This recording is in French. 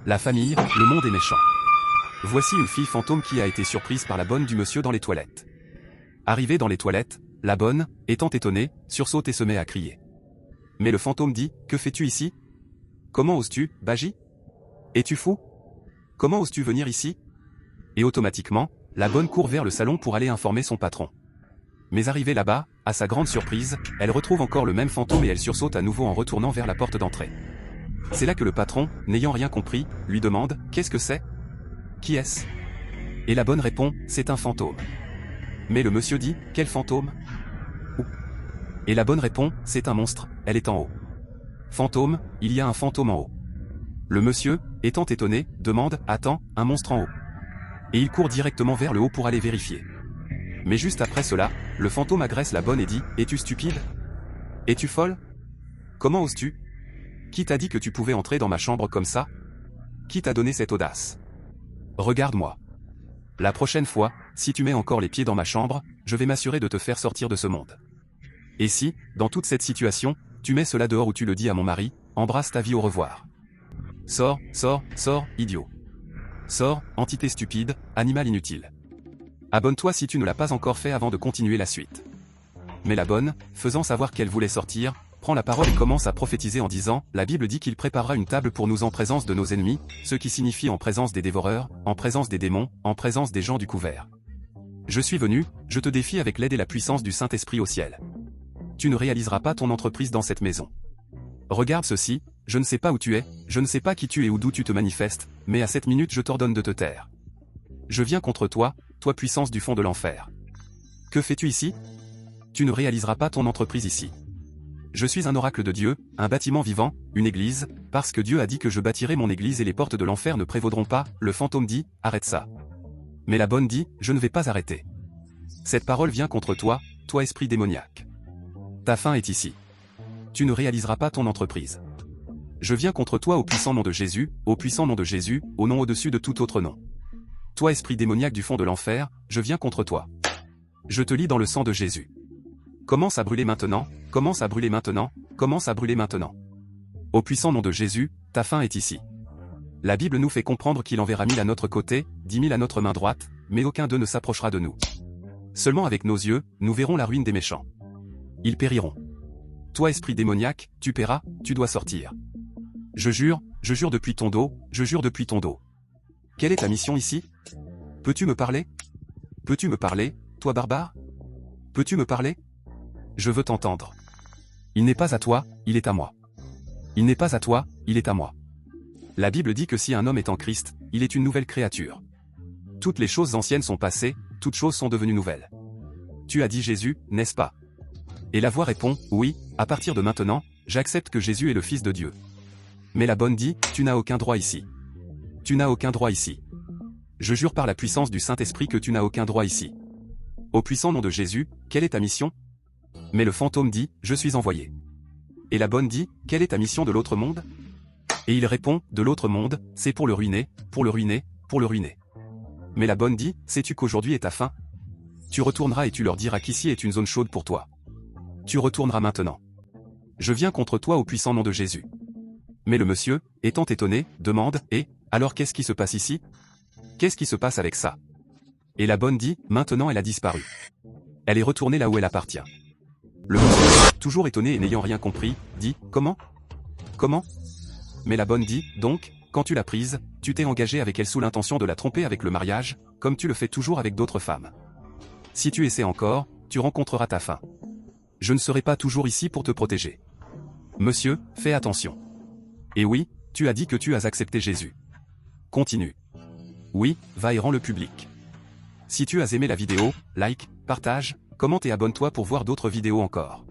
La famille, le monde est méchant. Voici une fille fantôme qui a été surprise par la bonne du monsieur dans les toilettes. Arrivée dans les toilettes, la bonne, étant étonnée, sursaute et se met à crier. Mais le fantôme dit, « Que fais-tu ici? Comment oses-tu, Baji? Es-tu fou? Comment oses-tu venir ici ?» Et automatiquement, la bonne court vers le salon pour aller informer son patron. Mais arrivée là-bas, à sa grande surprise, elle retrouve encore le même fantôme et elle sursaute à nouveau en retournant vers la porte d'entrée. C'est là que le patron, n'ayant rien compris, lui demande « Qu'est-ce que c'est? Qui est-ce » Et la bonne répond « C'est un fantôme. » Mais le monsieur dit « Quel fantôme? Où » Et la bonne répond « C'est un monstre, elle est en haut. » Fantôme, il y a un fantôme en haut. Le monsieur, étant étonné, demande « Attends, un monstre en haut ?» Et il court directement vers le haut pour aller vérifier. Mais juste après cela, le fantôme agresse la bonne et dit « Es-tu stupide? Es-tu folle? Comment oses-tu? Qui t'a dit que tu pouvais entrer dans ma chambre comme ça? Qui t'a donné cette audace? Regarde-moi. La prochaine fois, si tu mets encore les pieds dans ma chambre, je vais m'assurer de te faire sortir de ce monde. Et si, dans toute cette situation, tu mets cela dehors ou tu le dis à mon mari, embrasse ta vie au revoir. Sors, sors, sors, idiot. Sors, entité stupide, animal inutile. Abonne-toi si tu ne l'as pas encore fait avant de continuer la suite. Mais la bonne, faisant savoir qu'elle voulait sortir, prend la parole et commence à prophétiser en disant « La Bible dit qu'il préparera une table pour nous en présence de nos ennemis, ce qui signifie en présence des dévoreurs, en présence des démons, en présence des gens du couvert. Je suis venu, je te défie avec l'aide et la puissance du Saint-Esprit au ciel. Tu ne réaliseras pas ton entreprise dans cette maison. Regarde ceci, je ne sais pas où tu es, je ne sais pas qui tu es ou d'où tu te manifestes, mais à cette minute je t'ordonne de te taire. Je viens contre toi, toi puissance du fond de l'enfer. Que fais-tu ici? Tu ne réaliseras pas ton entreprise ici. Je suis un oracle de Dieu, un bâtiment vivant, une église, parce que Dieu a dit que je bâtirai mon église et les portes de l'enfer ne prévaudront pas. Le fantôme dit, arrête ça. Mais la bonne dit, je ne vais pas arrêter. Cette parole vient contre toi, toi esprit démoniaque. Ta fin est ici. Tu ne réaliseras pas ton entreprise. Je viens contre toi au puissant nom de Jésus, au puissant nom de Jésus, au nom au-dessus de tout autre nom. Toi esprit démoniaque du fond de l'enfer, je viens contre toi. Je te lis dans le sang de Jésus. Commence à brûler maintenant, commence à brûler maintenant, commence à brûler maintenant. Au puissant nom de Jésus, ta fin est ici. La Bible nous fait comprendre qu'il enverra 1000 à notre côté, 10 000 à notre main droite, mais aucun d'eux ne s'approchera de nous. Seulement avec nos yeux, nous verrons la ruine des méchants. Ils périront. Toi esprit démoniaque, tu paieras, tu dois sortir. Je jure depuis ton dos, je jure depuis ton dos. Quelle est ta mission ici? Peux-tu me parler? Peux-tu me parler, toi barbare? Peux-tu me parler? Je veux t'entendre. Il n'est pas à toi, il est à moi. Il n'est pas à toi, il est à moi. La Bible dit que si un homme est en Christ, il est une nouvelle créature. Toutes les choses anciennes sont passées, toutes choses sont devenues nouvelles. Tu as dit Jésus, n'est-ce pas? Et la voix répond, oui, à partir de maintenant, j'accepte que Jésus est le Fils de Dieu. Mais la bonne dit, tu n'as aucun droit ici. Tu n'as aucun droit ici. Je jure par la puissance du Saint-Esprit que tu n'as aucun droit ici. Au puissant nom de Jésus, quelle est ta mission? Mais le fantôme dit, je suis envoyé. Et la bonne dit, quelle est ta mission de l'autre monde? Et il répond, de l'autre monde, c'est pour le ruiner, pour le ruiner, pour le ruiner. Mais la bonne dit, sais-tu qu'aujourd'hui est ta fin? Tu retourneras et tu leur diras qu'ici est une zone chaude pour toi. Tu retourneras maintenant. Je viens contre toi au puissant nom de Jésus. Mais le monsieur, étant étonné, demande, et, alors qu'est-ce qui se passe ici? Qu'est-ce qui se passe avec ça? Et la bonne dit, maintenant elle a disparu. Elle est retournée là où elle appartient. Le monsieur, toujours étonné et n'ayant rien compris, dit, comment? Comment? Mais la bonne dit, donc, quand tu l'as prise, tu t'es engagé avec elle sous l'intention de la tromper avec le mariage, comme tu le fais toujours avec d'autres femmes. Si tu essaies encore, tu rencontreras ta fin. Je ne serai pas toujours ici pour te protéger. Monsieur, fais attention. Et oui, tu as dit que tu as accepté Jésus. Continue. Oui, va et rends le public. Si tu as aimé la vidéo, like, partage, commente et abonne-toi pour voir d'autres vidéos encore.